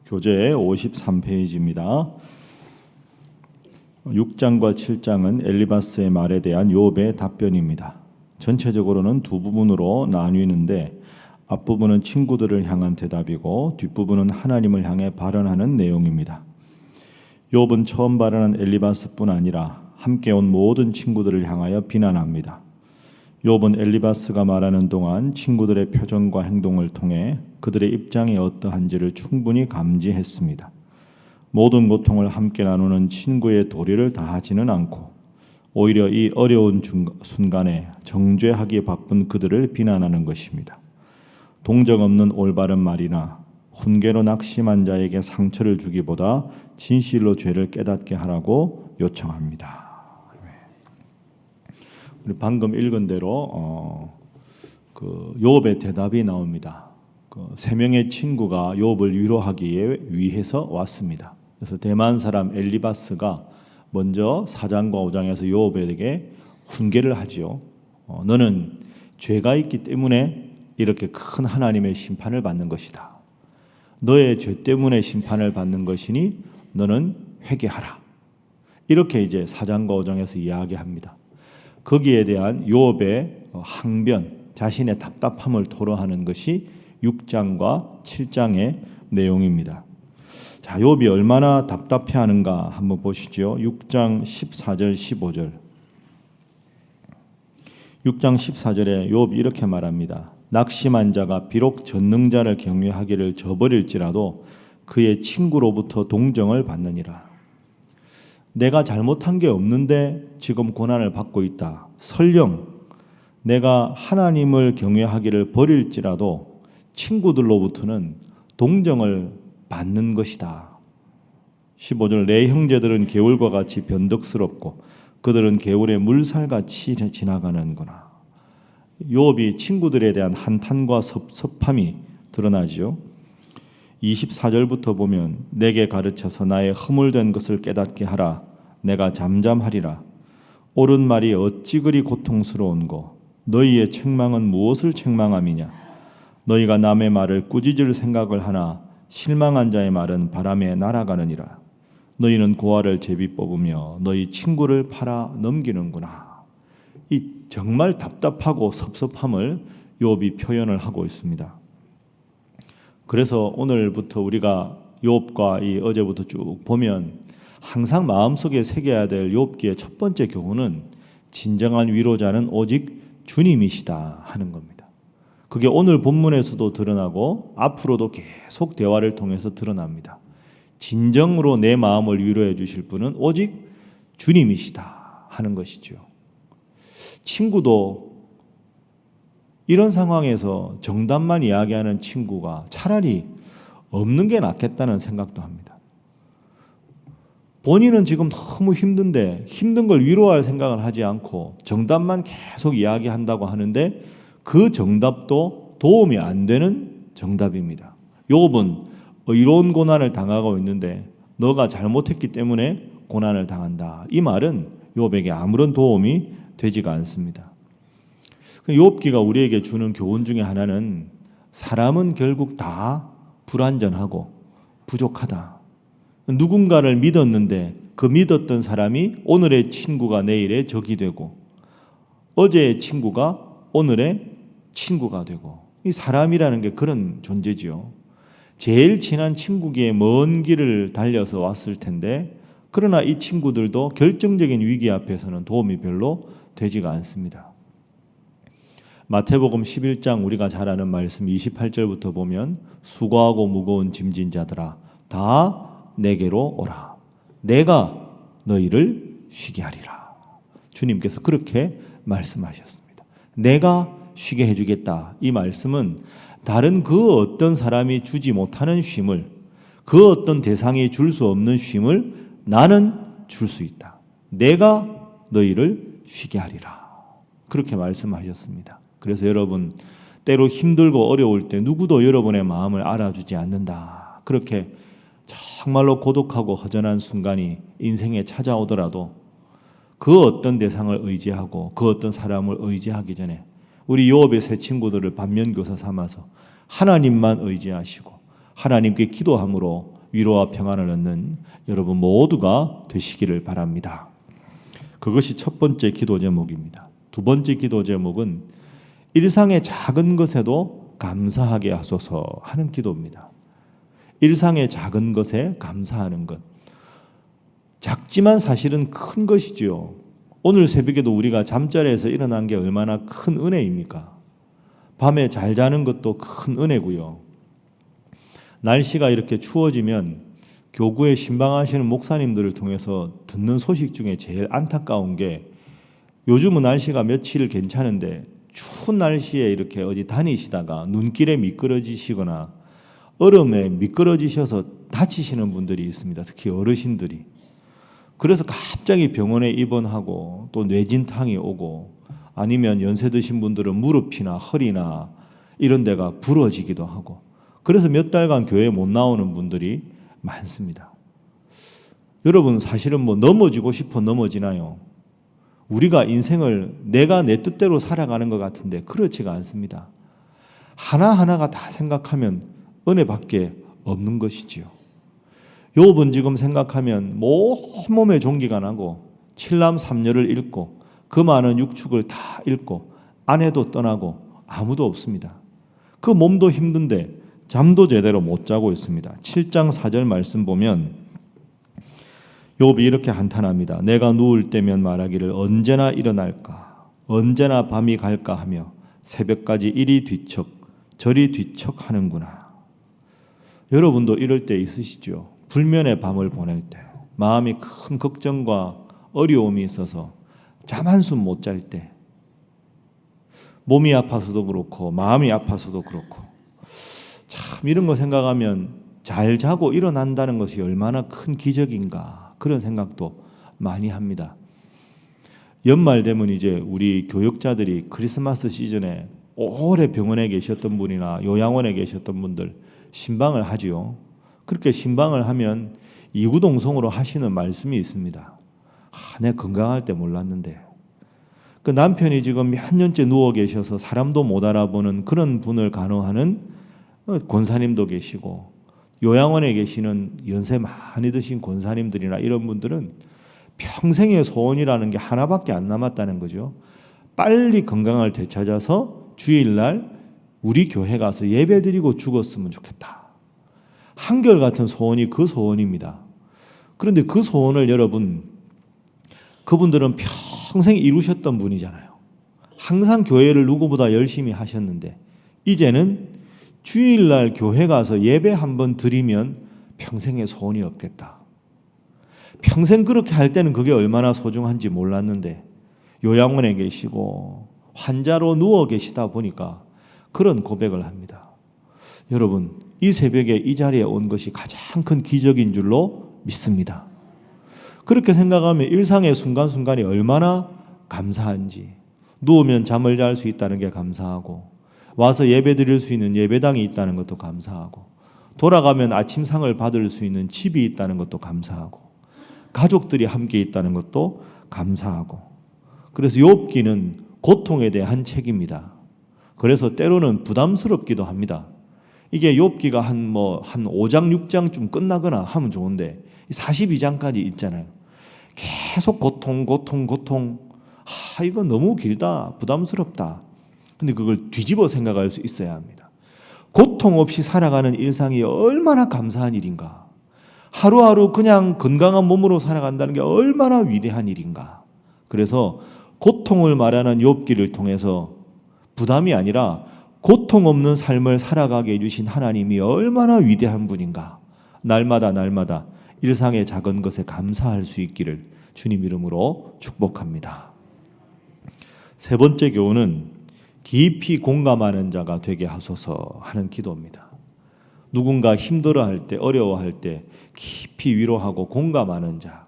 교재 53페이지입니다. 6장과 7장은 엘리바스의 말에 대한 욥의 답변입니다. 전체적으로는 두 부분으로 나뉘는데 앞부분은 친구들을 향한 대답이고 뒷부분은 하나님을 향해 발언하는 내용입니다. 욥은 처음 발언한 엘리바스뿐 아니라 함께 온 모든 친구들을 향하여 비난합니다. 욥은 엘리바스가 말하는 동안 친구들의 표정과 행동을 통해 그들의 입장이 어떠한지를 충분히 감지했습니다. 모든 고통을 함께 나누는 친구의 도리를 다하지는 않고 오히려 이 어려운 순간에 정죄하기 바쁜 그들을 비난하는 것입니다. 동정 없는 올바른 말이나 훈계로 낙심한 자에게 상처를 주기보다 진실로 죄를 깨닫게 하라고 요청합니다. 우리 방금 읽은 대로 욥의 대답이 나옵니다. 세 명의 친구가 욥을 위로하기 위해서 왔습니다. 그래서 대만 사람 엘리바스가 먼저 4장과 5장에서 욥에게 훈계를 하지요. 너는 죄가 있기 때문에 이렇게 큰 하나님의 심판을 받는 것이다. 너의 죄 때문에 심판을 받는 것이니 너는 회개하라. 이렇게 이제 4장과 5장에서 이야기합니다. 거기에 대한 욥의 항변, 자신의 답답함을 토로하는 것이 6장과 7장의 내용입니다. 자, 욥이 얼마나 답답해하는가 한번 보시죠. 6장 14절 15절. 6장 14절에 욥이 이렇게 말합니다. 낙심한 자가 비록 전능자를 경외하기를 저버릴지라도 그의 친구로부터 동정을 받느니라. 내가 잘못한 게 없는데 지금 고난을 받고 있다. 설령 내가 하나님을 경외하기를 버릴지라도 친구들로부터는 동정을 받는 것이다. 15절 내 형제들은 개울과 같이 변덕스럽고 그들은 개울의 물살같이 지나가는구나. 욥이 친구들에 대한 한탄과 섭섭함이 드러나지요. 24절부터 보면 내게 가르쳐서 나의 허물된 것을 깨닫게 하라. 내가 잠잠하리라. 옳은 말이 어찌 그리 고통스러운고 너희의 책망은 무엇을 책망함이냐. 너희가 남의 말을 꾸짖을 생각을 하나 실망한 자의 말은 바람에 날아가느니라. 너희는 고아를 제비 뽑으며 너희 친구를 팔아 넘기는구나. 이 정말 답답하고 섭섭함을 욥이 표현을 하고 있습니다. 그래서 오늘부터 우리가 욥과 이 어제부터 쭉 보면 항상 마음속에 새겨야 될 욥기의 첫 번째 교훈은 진정한 위로자는 오직 주님이시다 하는 겁니다. 그게 오늘 본문에서도 드러나고 앞으로도 계속 대화를 통해서 드러납니다. 진정으로 내 마음을 위로해 주실 분은 오직 주님이시다 하는 것이죠. 친구도 이런 상황에서 정답만 이야기하는 친구가 차라리 없는 게 낫겠다는 생각도 합니다. 본인은 지금 너무 힘든데 힘든 걸 위로할 생각을 하지 않고 정답만 계속 이야기한다고 하는데 그 정답도 도움이 안 되는 정답입니다. 욥은 의로운 고난을 당하고 있는데 너가 잘못했기 때문에 고난을 당한다. 이 말은 욥에게 아무런 도움이 되지가 않습니다. 욥기가 우리에게 주는 교훈 중에 하나는 사람은 결국 다 불완전하고 부족하다. 누군가를 믿었는데 그 믿었던 사람이 오늘의 친구가 내일의 적이 되고 어제의 친구가 오늘의 친구가 되고 이 사람이라는 게 그런 존재지요. 제일 친한 친구기에 먼 길을 달려서 왔을 텐데 그러나 이 친구들도 결정적인 위기 앞에서는 도움이 별로 되지가 않습니다. 마태복음 11장 우리가 잘 아는 말씀 28절부터 보면 수고하고 무거운 짐진 자들아 다 내게로 오라. 내가 너희를 쉬게 하리라. 주님께서 그렇게 말씀하셨습니다. 내가 쉬게 해주겠다. 이 말씀은 다른 그 어떤 사람이 주지 못하는 쉼을 그 어떤 대상이 줄 수 없는 쉼을 나는 줄 수 있다. 내가 너희를 쉬게 하리라. 그렇게 말씀하셨습니다. 그래서 여러분 때로 힘들고 어려울 때 누구도 여러분의 마음을 알아주지 않는다. 그렇게 정말로 고독하고 허전한 순간이 인생에 찾아오더라도 그 어떤 대상을 의지하고 그 어떤 사람을 의지하기 전에 우리 욥의 세 친구들을 반면교사 삼아서 하나님만 의지하시고 하나님께 기도함으로 위로와 평안을 얻는 여러분 모두가 되시기를 바랍니다. 그것이 첫 번째 기도 제목입니다. 두 번째 기도 제목은 일상의 작은 것에도 감사하게 하소서 하는 기도입니다. 일상의 작은 것에 감사하는 것. 작지만 사실은 큰 것이지요. 오늘 새벽에도 우리가 잠자리에서 일어난 게 얼마나 큰 은혜입니까? 밤에 잘 자는 것도 큰 은혜고요. 날씨가 이렇게 추워지면 교구에 신방하시는 목사님들을 통해서 듣는 소식 중에 제일 안타까운 게 요즘은 날씨가 며칠 괜찮은데 추운 날씨에 이렇게 어디 다니시다가 눈길에 미끄러지시거나 얼음에 미끄러지셔서 다치시는 분들이 있습니다. 특히 어르신들이. 그래서 갑자기 병원에 입원하고 또 뇌진탕이 오고 아니면 연세 드신 분들은 무릎이나 허리나 이런 데가 부러지기도 하고 그래서 몇 달간 교회에 못 나오는 분들이 많습니다. 여러분 사실은 뭐 넘어지고 싶어 넘어지나요? 우리가 인생을 내가 내 뜻대로 살아가는 것 같은데 그렇지가 않습니다. 하나하나가 다 생각하면 은혜밖에 없는 것이지요. 욥은 지금 생각하면 온몸에 종기가 나고 칠남 삼녀를 잃고 그 많은 육축을 다 잃고 아내도 떠나고 아무도 없습니다. 그 몸도 힘든데 잠도 제대로 못 자고 있습니다. 7장 4절 말씀 보면 욥이 이렇게 한탄합니다. 내가 누울 때면 말하기를 언제나 일어날까 언제나 밤이 갈까 하며 새벽까지 이리 뒤척 저리 뒤척 하는구나. 여러분도 이럴 때 있으시죠? 불면의 밤을 보낼 때 마음이 큰 걱정과 어려움이 있어서 잠 한숨 못 잘 때 몸이 아파서도 그렇고 마음이 아파서도 그렇고 참 이런 거 생각하면 잘 자고 일어난다는 것이 얼마나 큰 기적인가 그런 생각도 많이 합니다. 연말 되면 이제 우리 교육자들이 크리스마스 시즌에 오래 병원에 계셨던 분이나 요양원에 계셨던 분들 신방을 하지요. 그렇게 신방을 하면 이구동성으로 하시는 말씀이 있습니다. 내가 건강할 때 몰랐는데 그 남편이 지금 몇 년째 누워 계셔서 사람도 못 알아보는 그런 분을 간호하는 권사님도 계시고 요양원에 계시는 연세 많이 드신 권사님들이나 이런 분들은 평생의 소원이라는 게 하나밖에 안 남았다는 거죠. 빨리 건강을 되찾아서 주일날 우리 교회 가서 예배드리고 죽었으면 좋겠다. 한결같은 소원이 그 소원입니다. 그런데 그 소원을 여러분 그분들은 평생 이루셨던 분이잖아요. 항상 교회를 누구보다 열심히 하셨는데 이제는 주일날 교회 가서 예배 한번 드리면 평생의 소원이 없겠다. 평생 그렇게 할 때는 그게 얼마나 소중한지 몰랐는데 요양원에 계시고 환자로 누워 계시다 보니까 그런 고백을 합니다. 여러분 이 새벽에 이 자리에 온 것이 가장 큰 기적인 줄로 믿습니다. 그렇게 생각하면 일상의 순간순간이 얼마나 감사한지 누우면 잠을 잘 수 있다는 게 감사하고 와서 예배 드릴 수 있는 예배당이 있다는 것도 감사하고 돌아가면 아침상을 받을 수 있는 집이 있다는 것도 감사하고 가족들이 함께 있다는 것도 감사하고 그래서 욥기는 고통에 대한 책입니다. 그래서 때로는 부담스럽기도 합니다. 이게 욥기가 한 5장 6장쯤 끝나거나 하면 좋은데 42장까지 있잖아요. 계속 고통. 이거 너무 길다. 부담스럽다. 근데 그걸 뒤집어 생각할 수 있어야 합니다. 고통 없이 살아가는 일상이 얼마나 감사한 일인가. 하루하루 그냥 건강한 몸으로 살아간다는 게 얼마나 위대한 일인가. 그래서 고통을 말하는 욥기를 통해서 부담이 아니라 고통 없는 삶을 살아가게 해주신 하나님이 얼마나 위대한 분인가. 날마다 일상의 작은 것에 감사할 수 있기를 주님 이름으로 축복합니다. 세 번째 교훈은 깊이 공감하는 자가 되게 하소서 하는 기도입니다. 누군가 힘들어할 때 어려워할 때 깊이 위로하고 공감하는 자.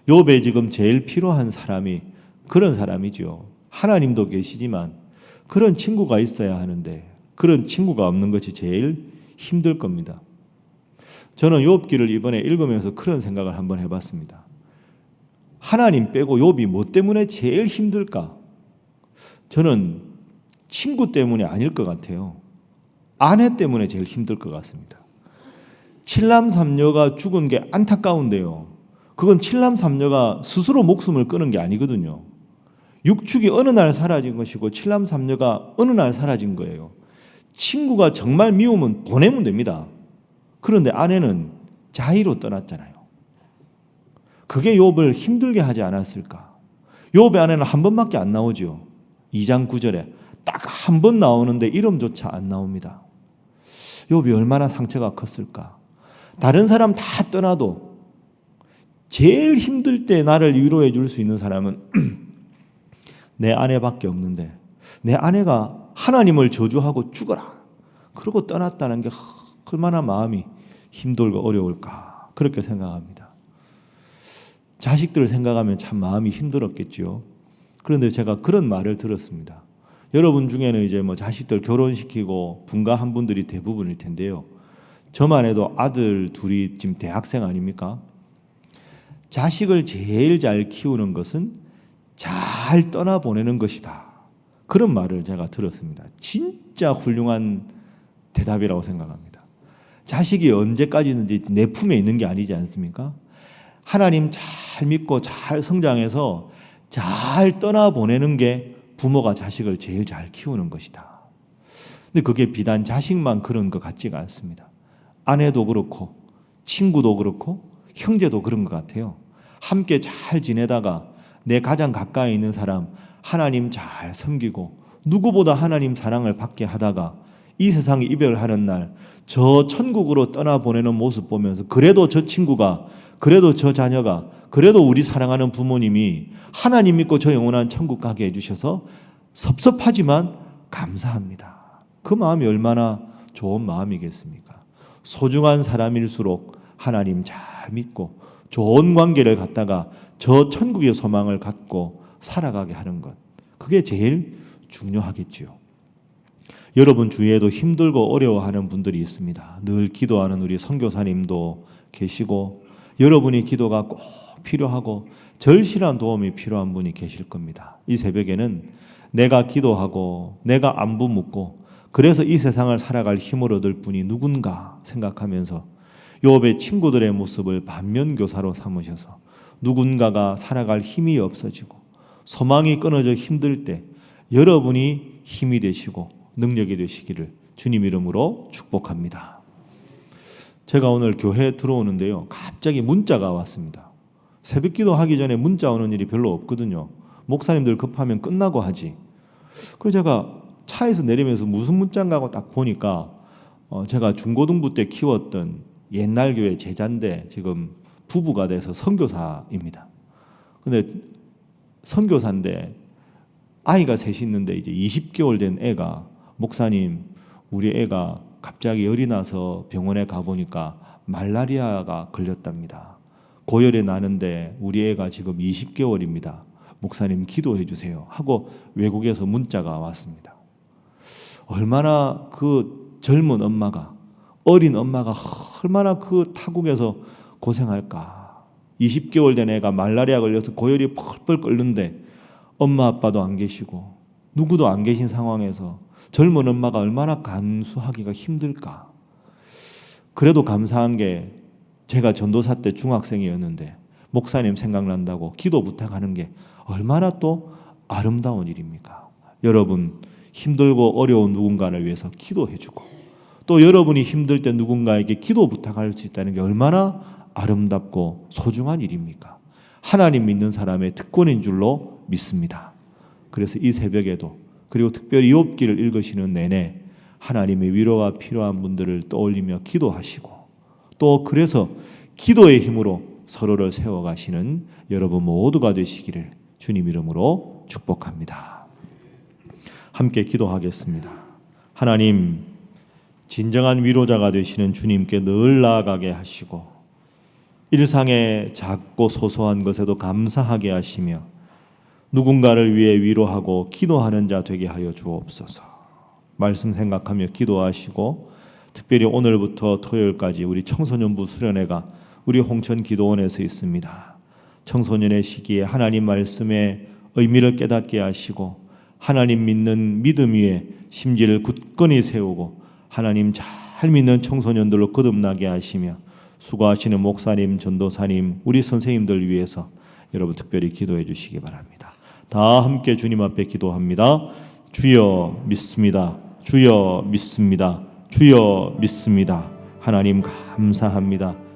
욥에 지금 제일 필요한 사람이 그런 사람이죠. 하나님도 계시지만 그런 친구가 있어야 하는데 그런 친구가 없는 것이 제일 힘들 겁니다. 저는 욥기를 이번에 읽으면서 그런 생각을 한번 해봤습니다. 하나님 빼고 욥이 뭐 때문에 제일 힘들까? 저는 친구 때문이 아닐 것 같아요. 아내 때문에 제일 힘들 것 같습니다. 칠남삼녀가 죽은 게 안타까운데요. 그건 칠남삼녀가 스스로 목숨을 끊은 게 아니거든요. 육축이 어느 날 사라진 것이고 칠남삼녀가 어느 날 사라진 거예요. 친구가 정말 미우면 보내면 됩니다. 그런데 아내는 자의로 떠났잖아요. 그게 욥을 힘들게 하지 않았을까? 욥의 아내는 한 번밖에 안 나오죠. 2장 9절에 딱 한 번 나오는데 이름조차 안 나옵니다. 욥이 얼마나 상처가 컸을까? 다른 사람 다 떠나도 제일 힘들 때 나를 위로해 줄 수 있는 사람은 내 아내밖에 없는데 내 아내가 하나님을 저주하고 죽어라 그러고 떠났다는 게 얼마나 마음이 힘들고 어려울까 그렇게 생각합니다. 자식들을 생각하면 참 마음이 힘들었겠죠. 그런데 제가 그런 말을 들었습니다. 여러분 중에는 이제 뭐 자식들 결혼시키고 분가한 분들이 대부분일 텐데요. 저만 해도 아들 둘이 지금 대학생 아닙니까? 자식을 제일 잘 키우는 것은 잘 떠나보내는 것이다. 그런 말을 제가 들었습니다. 진짜 훌륭한 대답이라고 생각합니다. 자식이 언제까지든지 내 품에 있는 게 아니지 않습니까? 하나님 잘 믿고 잘 성장해서 잘 떠나보내는 게 부모가 자식을 제일 잘 키우는 것이다. 근데 그게 비단 자식만 그런 것 같지가 않습니다. 아내도 그렇고 친구도 그렇고 형제도 그런 것 같아요. 함께 잘 지내다가 내 가장 가까이 있는 사람 하나님 잘 섬기고 누구보다 하나님 사랑을 받게 하다가 이 세상에 이별하는 날 저 천국으로 떠나보내는 모습 보면서 그래도 저 친구가 그래도 저 자녀가 그래도 우리 사랑하는 부모님이 하나님 믿고 저 영원한 천국 가게 해주셔서 섭섭하지만 감사합니다. 그 마음이 얼마나 좋은 마음이겠습니까? 소중한 사람일수록 하나님 잘 믿고 좋은 관계를 갖다가 저 천국의 소망을 갖고 살아가게 하는 것 그게 제일 중요하겠지요. 여러분 주위에도 힘들고 어려워하는 분들이 있습니다. 늘 기도하는 우리 선교사님도 계시고 여러분이 기도가 꼭 필요하고 절실한 도움이 필요한 분이 계실 겁니다. 이 새벽에는 내가 기도하고 내가 안부 묻고 그래서 이 세상을 살아갈 힘을 얻을 분이 누군가 생각하면서 욥의 친구들의 모습을 반면교사로 삼으셔서 누군가가 살아갈 힘이 없어지고 소망이 끊어져 힘들 때 여러분이 힘이 되시고 능력이 되시기를 주님 이름으로 축복합니다. 제가 오늘 교회에 들어오는데요. 갑자기 문자가 왔습니다. 새벽기도 하기 전에 문자 오는 일이 별로 없거든요. 목사님들 급하면 끝나고 하지. 그래서 제가 차에서 내리면서 무슨 문자인가 하고 딱 보니까 제가 중고등부 때 키웠던 옛날 교회 제자인데 지금 부부가 돼서 선교사입니다. 근데 선교사인데 아이가 셋이 있는데 이제 20개월 된 애가 목사님 우리 애가 갑자기 열이 나서 병원에 가보니까 말라리아가 걸렸답니다. 고열이 나는데 우리 애가 지금 20개월입니다. 목사님 기도해 주세요 하고 외국에서 문자가 왔습니다. 얼마나 그 젊은 엄마가 어린 엄마가 얼마나 그 타국에서 고생할까. 20개월 된 애가 말라리아 걸려서 고열이 펄펄 끓는데 엄마 아빠도 안 계시고 누구도 안 계신 상황에서 젊은 엄마가 얼마나 간수하기가 힘들까. 그래도 감사한 게 제가 전도사 때 중학생이었는데 목사님 생각난다고 기도 부탁하는 게 얼마나 또 아름다운 일입니까. 여러분 힘들고 어려운 누군가를 위해서 기도해주고 또 여러분이 힘들 때 누군가에게 기도 부탁할 수 있다는 게 얼마나 아름답고 소중한 일입니까. 하나님 믿는 사람의 특권인 줄로 믿습니다. 그래서 이 새벽에도 그리고 특별히 욥기를 읽으시는 내내 하나님의 위로가 필요한 분들을 떠올리며 기도하시고 또 그래서 기도의 힘으로 서로를 세워가시는 여러분 모두가 되시기를 주님 이름으로 축복합니다. 함께 기도하겠습니다. 하나님 진정한 위로자가 되시는 주님께 늘 나아가게 하시고 일상의 작고 소소한 것에도 감사하게 하시며 누군가를 위해 위로하고 기도하는 자 되게 하여 주옵소서. 말씀 생각하며 기도하시고 특별히 오늘부터 토요일까지 우리 청소년부 수련회가 우리 홍천 기도원에서 있습니다. 청소년의 시기에 하나님 말씀의 의미를 깨닫게 하시고 하나님 믿는 믿음 위에 심지를 굳건히 세우고 하나님 잘 삶 있는 청소년들로 거듭나게 하시며 수고하시는 목사님, 전도사님, 우리 선생님들 위해서 여러분 특별히 기도해 주시기 바랍니다. 다 함께 주님 앞에 기도합니다. 주여 믿습니다. 주여 믿습니다. 주여 믿습니다. 하나님 감사합니다.